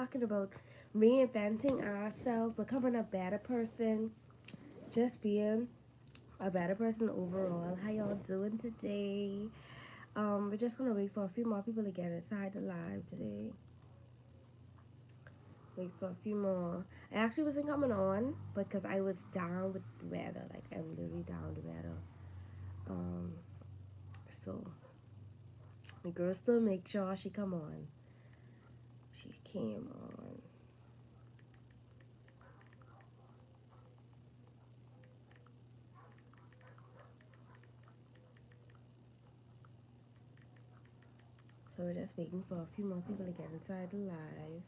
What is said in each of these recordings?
talking about reinventing ourselves, becoming a better person, just being a better person overall. How y'all doing today? We're just gonna wait for a few more people to get inside the live today. Wait for a few more. I actually wasn't coming on because I was down with the weather. Like I'm literally down with the weather. Um, so my girl still make sure she come on. She came on. So we're just waiting for a few more people to get inside the live.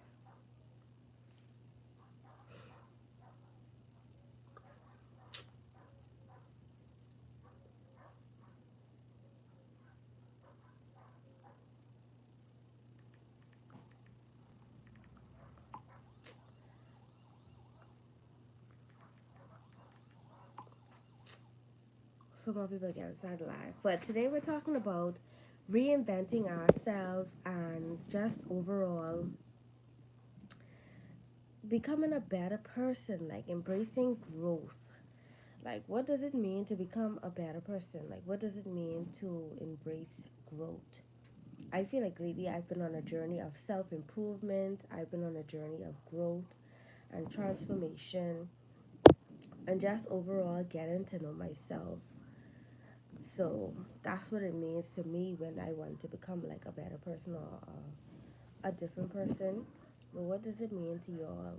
For more people to get inside the live. But today we're talking about reinventing ourselves and just overall becoming a better person, like embracing growth. Like, what does it mean to become a better person? Like, what does it mean to embrace growth? I feel like lately I've been on a journey of self improvement, I've been on a journey of growth and transformation, and just overall getting to know myself. So that's what it means to me when I want to become like a better person or a different person. But what does it mean to y'all?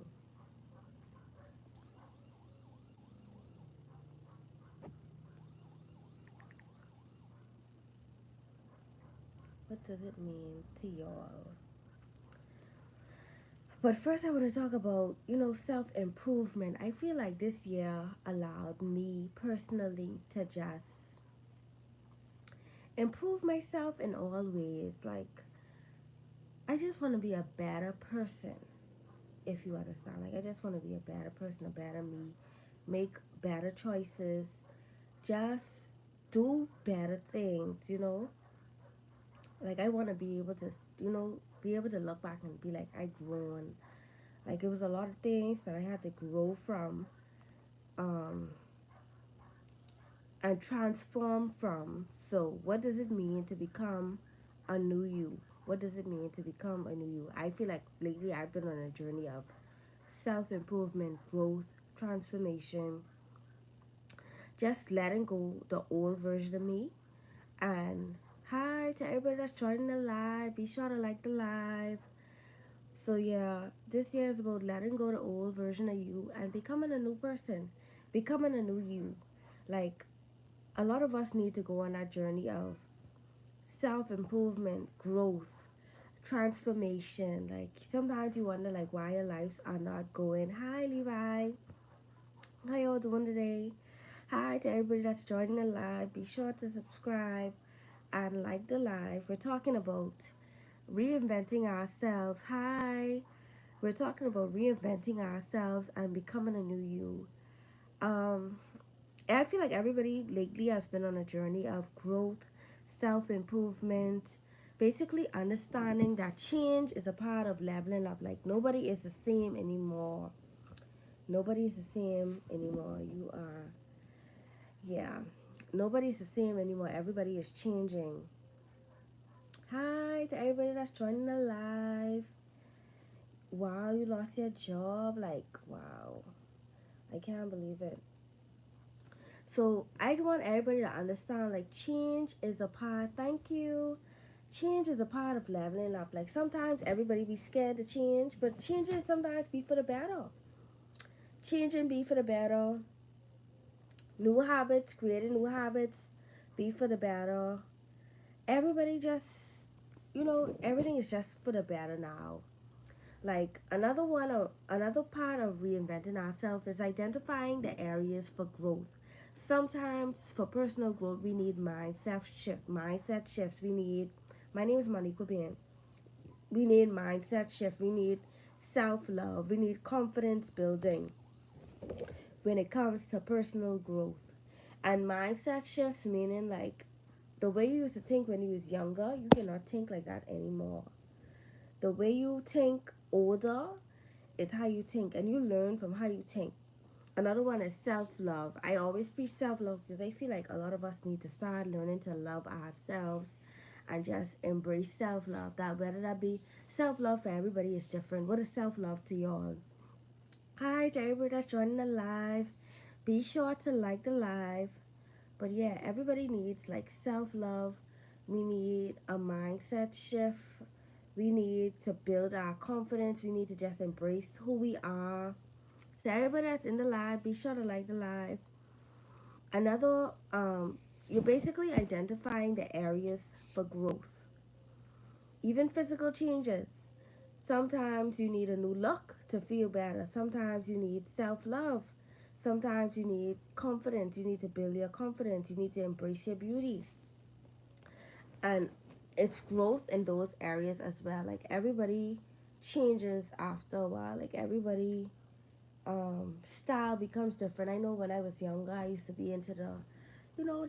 What does it mean to y'all? But first, I want to talk about, self improvement. I feel like this year allowed me personally to just improve myself in all ways. Like, I just want to be a better person, if you understand. Like, I just want to be a better person, a better me, make better choices, just do better things. Like, I want to be able to, be able to look back and be like, I grown. Like, it was a lot of things that I had to grow from, um, and transform from. So, what does it mean to become a new you? What does it mean to become a new you? I feel like lately I've been on a journey of self improvement, growth, transformation, just letting go the old version of me. And hi to everybody that's joining the live. Be sure to like the live. So yeah, this year is about letting go the old version of you and becoming a new person, becoming a new you. Like, a lot of us need to go on that journey of self improvement, growth, transformation. Like, sometimes you wonder like why your lives are not going. Hi Levi, how y'all doing today? Hi to everybody that's joining the live. Be sure to subscribe and like the live. We're talking about reinventing ourselves. Hi. We're talking about reinventing ourselves and becoming a new you. Um, I feel like everybody lately has been on a journey of growth, self improvement, basically understanding that change is a part of leveling up. Like, nobody is the same anymore. Nobody is the same anymore. Yeah, nobody's the same anymore. Everybody is changing. Hi to everybody that's joining the live. Wow, you lost your job. Like, wow. I can't believe it. So I want everybody to understand like change is a part. Thank you. Change is a part of leveling up. Like sometimes everybody be scared to change, but changing sometimes be for the better. Changing be for the better. New habits, creating new habits, be for the better. Everybody just, everything is just for the better now. Like another part of reinventing ourselves is identifying the areas for growth. Sometimes for personal growth, we need mindset shifts. My name is Monique Bean. We need mindset shift. We need self love. We need confidence building when it comes to personal growth. And mindset shifts meaning like the way you used to think when you was younger, you cannot think like that anymore. The way you think older is how you think, and you learn from how you think. Another one is self love. I always preach self love because I feel like a lot of us need to start learning to love ourselves and just embrace self love. That whether that be self love for everybody is different. What is self love to y'all? Hi to everybody that's joining the live. Be sure to like the live. But yeah, everybody needs like self love. We need a mindset shift. We need to build our confidence. We need to just embrace who we are. So everybody that's in the live, be sure to like the live. Another, you're basically identifying the areas for growth, even physical changes. Sometimes you need a new look to feel better. Sometimes you need self love. Sometimes you need confidence. You need to build your confidence. You need to embrace your beauty. And it's growth in those areas as well. Like everybody changes after a while. Like everybody style becomes different. I know when I was younger, I used to be into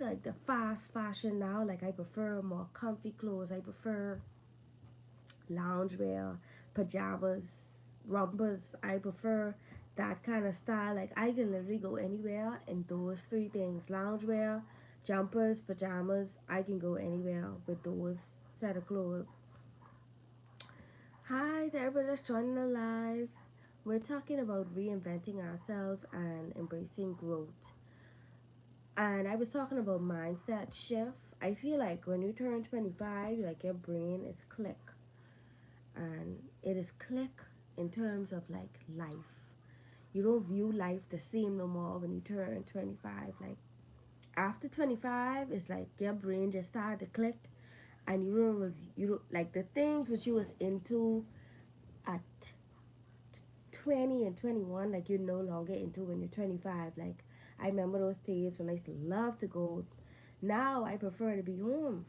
like the fast fashion. Now like I prefer more comfy clothes. I prefer loungewear, pajamas, rompers. I prefer that kind of style. Like I can literally go anywhere in those three things: loungewear, jumpers, pajamas. I can go anywhere with those set of clothes. Hi to everybody that's joining the live. We're talking about reinventing ourselves and embracing growth. And I was talking about mindset shift. I feel like when you turn 25, like your brain is click. And it is click in terms of like life. You don't view life the same no more when you turn 25. Like after 25, it's like your brain just started to click, and you don't like the things which you was into at 20 and 21, like you're no longer into when you're 25. Like I remember those days when I used to love to go. Now I prefer to be home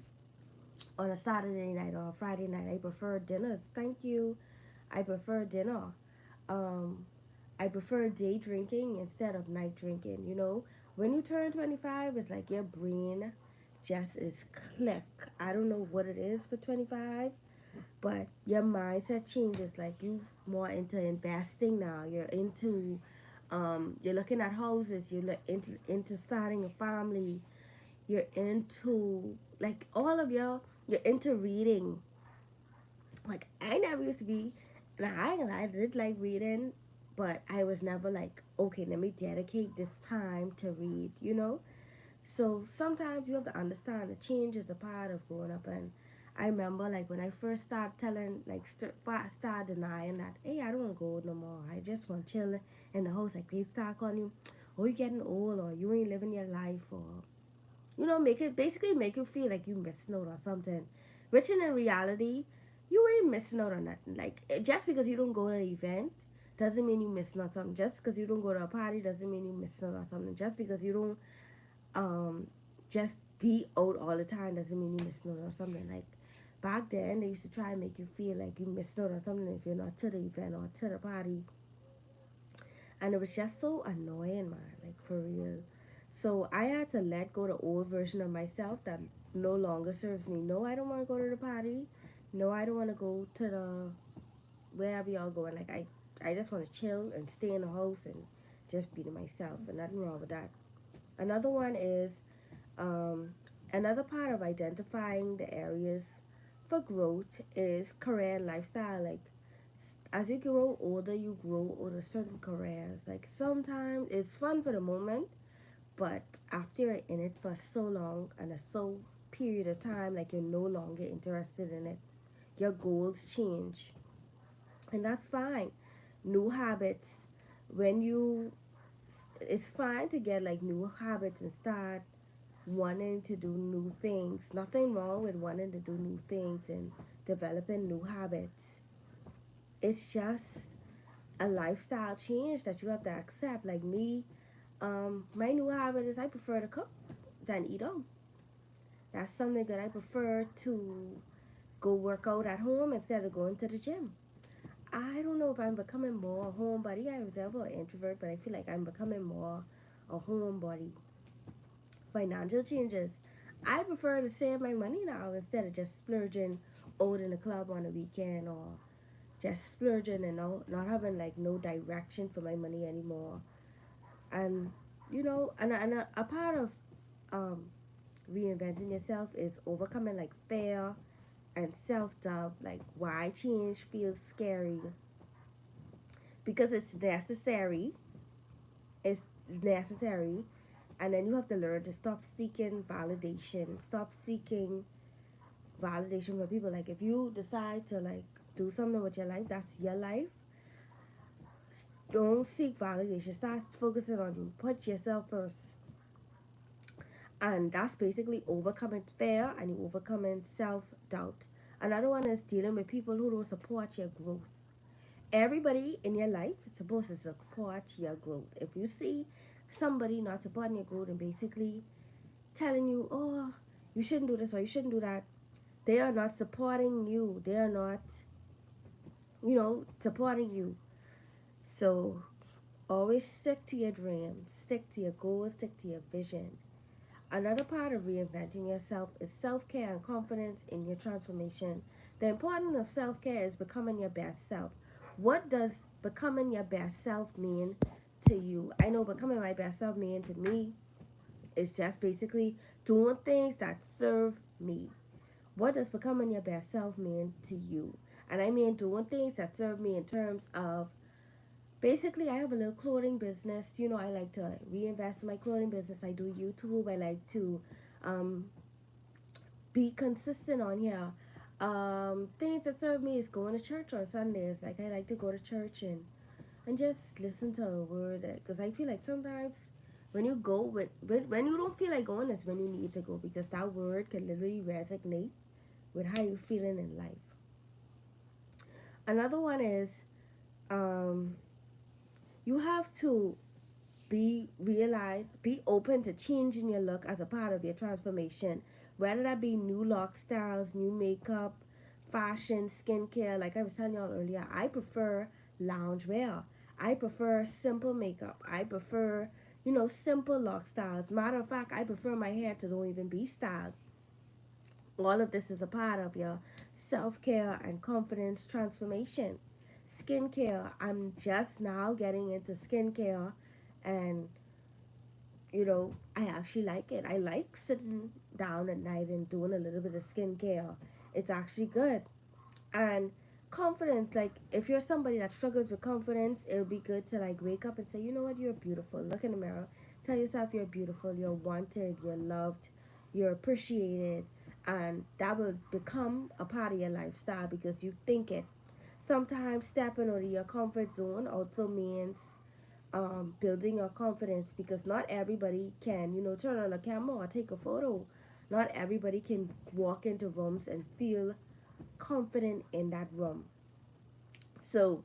on a Saturday night or a Friday night. I prefer dinners. Thank you. I prefer dinner. Um, I prefer day drinking instead of night drinking. When you turn 25, it's like your brain just is click. I don't know what it is for 25, but your mindset changes. Like you more into investing now. You're looking at houses. Into starting a family. You're into like all of you're into reading. Like I never used to be, and I did like reading, but I was never like, okay, let me dedicate this time to read. So sometimes you have to understand the change is a part of growing up. And I remember like when I first started telling, like start denying that, hey, I don't want to go no more. I just want to chill in the house. Like they start calling you, oh, you getting old, or you ain't living your life, or make you feel like you missing out on something, which in reality, you ain't missing out on nothing. Like just because you don't go to an event doesn't mean you missing on something. Just because you don't go to a party doesn't mean you missing out on something. Just because you don't just be out all the time doesn't mean you missing out on something. Like back then, they used to try and make you feel like you missing out on something if you're not to the event or to the party, and it was just so annoying, man. Like for real. So I had to let go the old version of myself that no longer serves me. No, I don't want to go to the party. No, I don't want to go to the wherever y'all going. Like I just want to chill and stay in the house and just be to myself, and nothing wrong with that. Another one is um, another part of identifying the areas for growth is career and lifestyle. Like as you grow older, you grow older certain careers. Like sometimes it's fun for the moment, but after you're in it for so long and a so period of time, like you're no longer interested in it. Your goals change, and that's fine. New habits, when you, it's fine to get like new habits and start wanting to do new things. Nothing wrong with wanting to do new things and developing new habits. It's just a lifestyle change that you have to accept. Like me, my new habit is I prefer to cook than eat out. That's something that I prefer to go work out at home instead of going to the gym. I don't know if I'm becoming more a homebody. I was ever an introvert, but I feel like I'm becoming more a homebody. Financial changes. I prefer to save my money now instead of just splurging out in the club on the weekend or just splurging and not having like no direction for my money anymore. And a part of um, reinventing yourself is overcoming like fear and self-doubt, like why change feels scary, because it's necessary. And then you have to learn to stop seeking validation, stop seeking validation from people. Like if you decide to like do something with your life, that's your life. Don't seek validation, start focusing on you, put yourself first. And that's basically overcoming fear and overcoming self-doubt. Another one is dealing with people who don't support your growth. Everybody in your life is supposed to support your growth. If you see somebody not supporting your growth and basically telling you, oh, you shouldn't do this or you shouldn't do that, they are not supporting you. They are not, supporting you. So always stick to your dreams, stick to your goals, stick to your vision. Another part of reinventing yourself is self care and confidence in your transformation. The importance of self care is becoming your best self. What does becoming your best self mean to you? I know becoming my best self mean to me is just basically doing things that serve me. What does becoming your best self mean to you? And I mean doing things that serve me in terms of basically I have a little clothing business. I like to reinvest in my clothing business. I do YouTube. I like to um, be consistent on here. Things that serve me is going to church on Sundays. Like I like to go to church and just listen to a word, because I feel like sometimes when you go when you don't feel like going is when you need to go, because that word can literally resonate with how you're feeling in life. Another one is um, you have to be open to changing your look as a part of your transformation, whether that be new lock styles, new makeup, fashion, skincare. Like I was telling y'all earlier, I prefer loungewear. I prefer simple makeup. I prefer, simple lock styles. Matter of fact, I prefer my hair to don't even be styled. All of this is a part of your self-care and confidence transformation. Skincare, I'm just now getting into skincare, and I actually like it. I like sitting down at night and doing a little bit of skincare. It's actually good. And confidence, like if you're somebody that struggles with confidence, it would be good to like wake up and say, you know what, you're beautiful. Look in the mirror. Tell yourself you're beautiful, you're wanted, you're loved, you're appreciated. And that will become a part of your lifestyle because you think it. Sometimes stepping out of your comfort zone also means building your confidence, because not everybody can, turn on a camera or take a photo. Not everybody can walk into rooms and feel confident in that room. So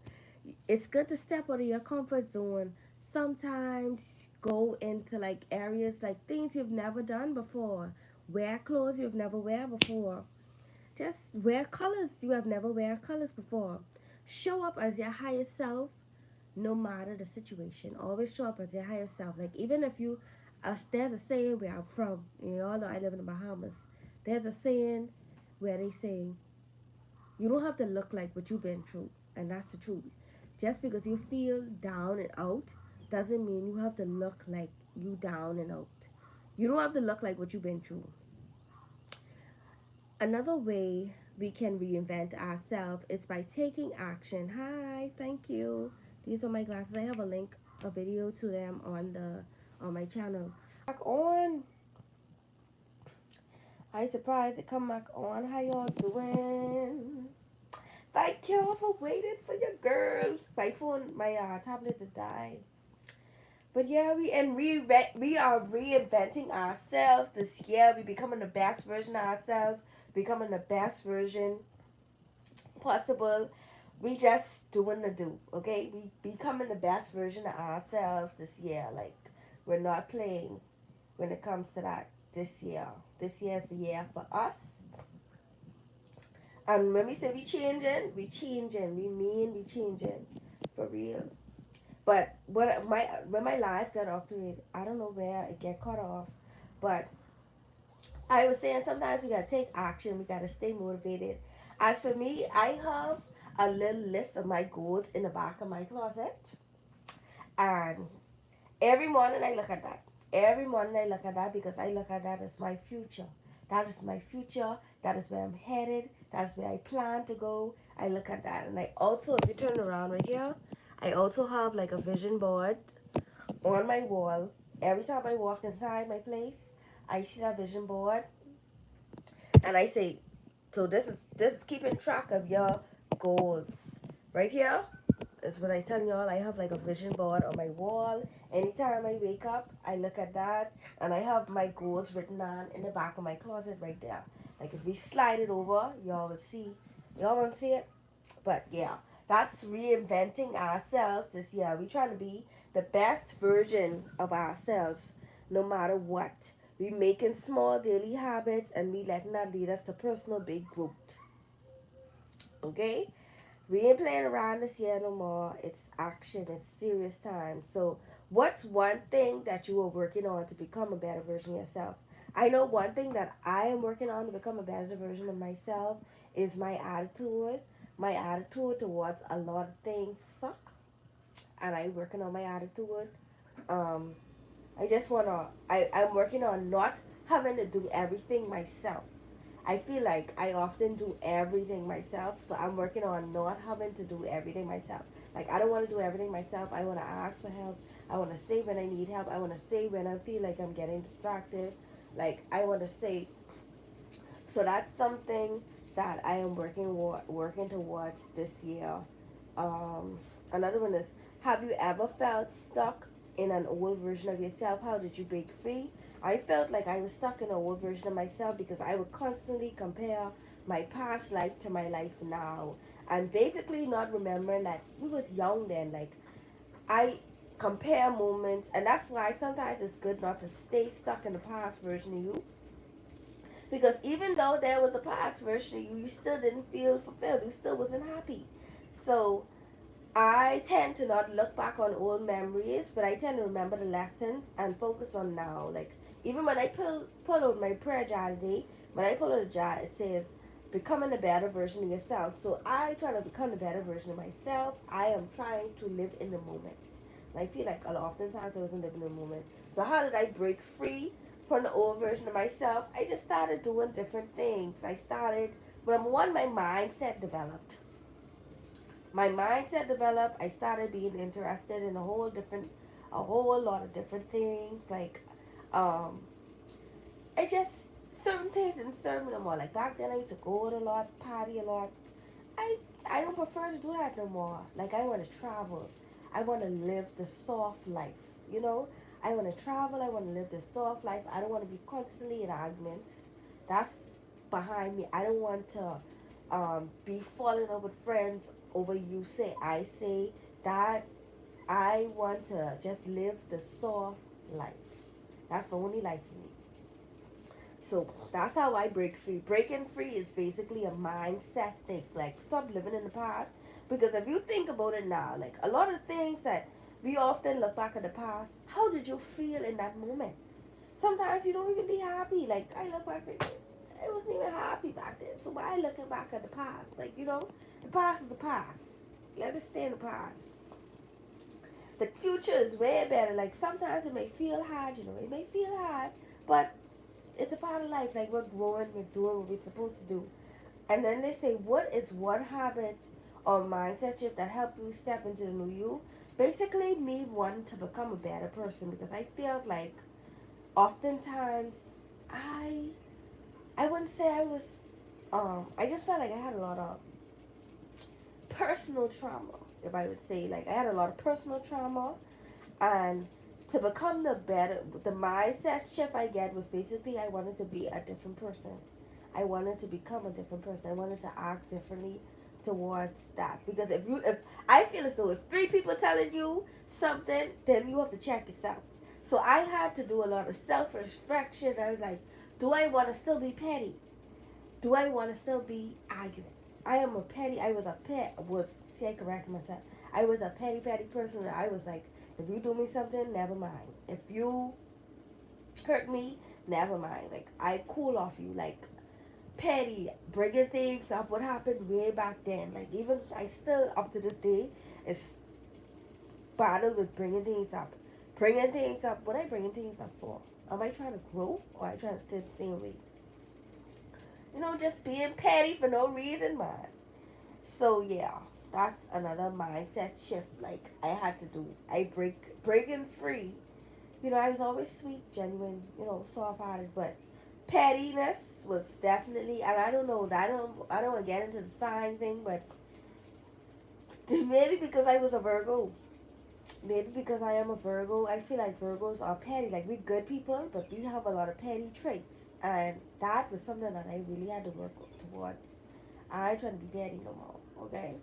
it's good to step out of your comfort zone. Sometimes go into like areas like things you've never done before. Wear clothes you've never wear before. Just wear colors you have never wear colors before. Show up as your higher self no matter the situation. Always show up as your higher self. Like even if you, there's a saying where I'm from. You all know I live in the Bahamas. There's a saying where they say you don't have to look like what you've been through, and that's the truth. Just because you feel down and out doesn't mean you have to look like you down and out. You don't have to look like what you've been through. Another way we can reinvent ourselves is by taking action. Hi, thank you. These are my glasses. I have a link, a video to them on my channel. Back on. I surprised it come back on. How y'all doing? Thank y'all for waiting for your girl. My phone, my tablet to die. But yeah, we are reinventing ourselves this year. We becoming the best version of ourselves, becoming the best version possible. We just doing the do, okay? We becoming the best version of ourselves this year. Like we're not playing when it comes to that this year. This year is the year for us. And when we say we changing, we changing. We mean we changing for real. But when my life got off to it, I don't know where it get cut off. But I was saying sometimes we gotta take action. We gotta stay motivated. As for me, I have a little list of my goals in the back of my closet, and every morning I look at that. Every morning I look at that because I look at that as my future. That is my future. That is where I'm headed. That is where I plan to go. I look at that. And I also, if you turn around right here, I also have like a vision board on my wall. Every time I walk inside my place, I see that vision board and I say, so this is keeping track of your goals. Right here is what I tell y'all. I have like a vision board on my wall. Anytime I wake up, I look at that and I have my goals written on in the back of my closet right there. Like if we slide it over, y'all will see. Y'all want to see it? But yeah, that's reinventing ourselves this year. We trying to be the best version of ourselves no matter what. We making small daily habits and we letting that lead us to personal big growth. Okay? We ain't playing around this year no more. It's action. It's serious time. So, what's one thing that you are working on to become a better version of yourself? I know one thing that I am working on to become a better version of myself is my attitude. My attitude towards a lot of things suck, and I'm working on my attitude. Um, I just wanna. I'm working on not having to do everything myself. I feel like I often do everything myself, so I'm working on not having to do everything myself. Like I don't want to do everything myself. I want to ask for help. I want to say when I need help. I want to say when I feel like I'm getting distracted. Like I want to say. So that's something that I am working towards this year. Um, Another one is, have you ever felt stuck in an old version of yourself? How did you break free? I felt like I was stuck in an old version of myself because I would constantly compare my past life to my life now, and basically not remembering that we was young then. Like I compare moments, and that's why sometimes it's good not to stay stuck in the past version of you, because even though there was a past version of you, you still didn't feel fulfilled. You still wasn't happy. So I tend to not look back on old memories, but I tend to remember the lessons and focus on now. Like even when I pull out my prayer jar today, when I pull out a jar, it says becoming a better version of yourself. So I try to become a better version of myself. I am trying to live in the moment. And I feel like a lot oftentimes I wasn't living in the moment. So how did I break free from the old version of myself? I just started doing different things. I started, but number one, my mindset developed. I started being interested in a whole lot of different things. Like, um, I just certain things and certain no more. Like back then, I used to go out a lot, party a lot. I I don't prefer to do that no more. Like I want to travel. I want to live the soft life. You know, I want to travel. I want to live the soft life. I don't want to be constantly in arguments. That's behind me. I don't want to be falling over with friends over you say I say that. I want to just live the soft life. That's the only life for me. So that's how I break free. Breaking free is basically a mindset thing. Like stop living in the past. Because if you think about it now, like a lot of things that we often look back at the past, how did you feel in that moment? Sometimes you don't even be happy. Like I look back at it, I wasn't even happy back then. So why looking back at the past? Like, the past is the past. Let it stay in the past. The future is way better. Like sometimes it may feel hard, it may feel hard, but it's a part of life. Like we're growing, we're doing what we're supposed to do. And then they say, what is one habit or mindset shift that helped you step into the new you? Basically, me wanting to become a better person because I felt like oftentimes I I wouldn't say I was I just felt like I had a lot of personal trauma, if I would say. Like I had a lot of personal trauma, and to become the mindset shift I get was basically I wanted to be a different person. I wanted to become a different person. I wanted to act differently towards that. Because if I feel as though if three people telling you something, then you have to check yourself. So I had to do a lot of self reflection. I was like, do I want to still be petty? Do I want to still be arguing? I was a see, I correct myself. I was a petty person. I was like, if you do me something, never mind. If you hurt me, never mind. Like, I cool off you. Like, petty, bringing things up. What happened way back then? Like even I still up to this day is battle with bringing things up. What I bringing things up for? Am I trying to grow or am I trying to stay the same way? Just being petty for no reason, man. So yeah, that's another mindset shift. Like I had to do. I breaking free. I was always sweet, genuine, soft hearted, but pettiness was definitely. And I don't know. I don't want to get into the sign thing, but maybe because I was a Virgo. Maybe because I am a Virgo, I feel like Virgos are petty. Like we're good people, but we have a lot of petty traits, and that was something that I really had to work towards. I ain't trying to be petty no more. Okay.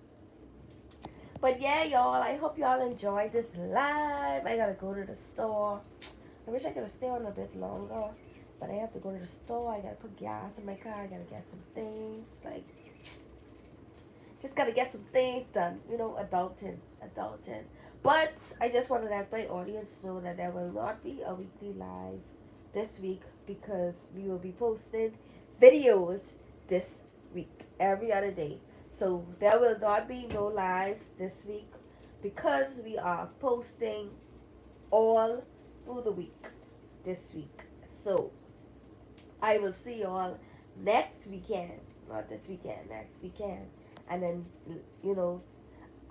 But yeah, y'all, I hope y'all enjoyed this live. I gotta go to the store. I wish I could have stayed on a bit longer, but I have to go to the store. I gotta put gas in my car. I gotta get some things. Like, just gotta get some things done. Adulting. But I just want to let my audience know that there will not be a weekly live this week because we will be posting videos this week, every other day. So there will not be no lives this week because we are posting all through the week this week. So I will see y'all next weekend. Not this weekend, next weekend. And then, you know,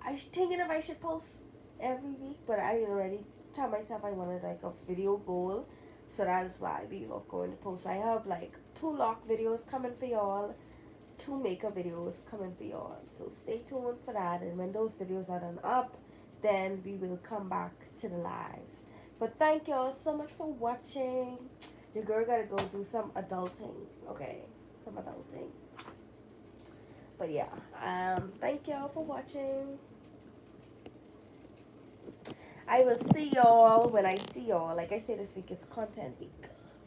I was thinking if I should post every week, but I already told myself I wanted like a video goal. So that's why we are going to post. I have like 2 lock videos coming for y'all, 2 makeup videos coming for y'all. So stay tuned for that. And when those videos are done up, then we will come back to the lives. But thank y'all so much for watching. Your girl gotta go do some adulting. Okay, some adulting. But yeah, thank y'all for watching. I will see y'all when I see y'all. Like I say, this week is content week.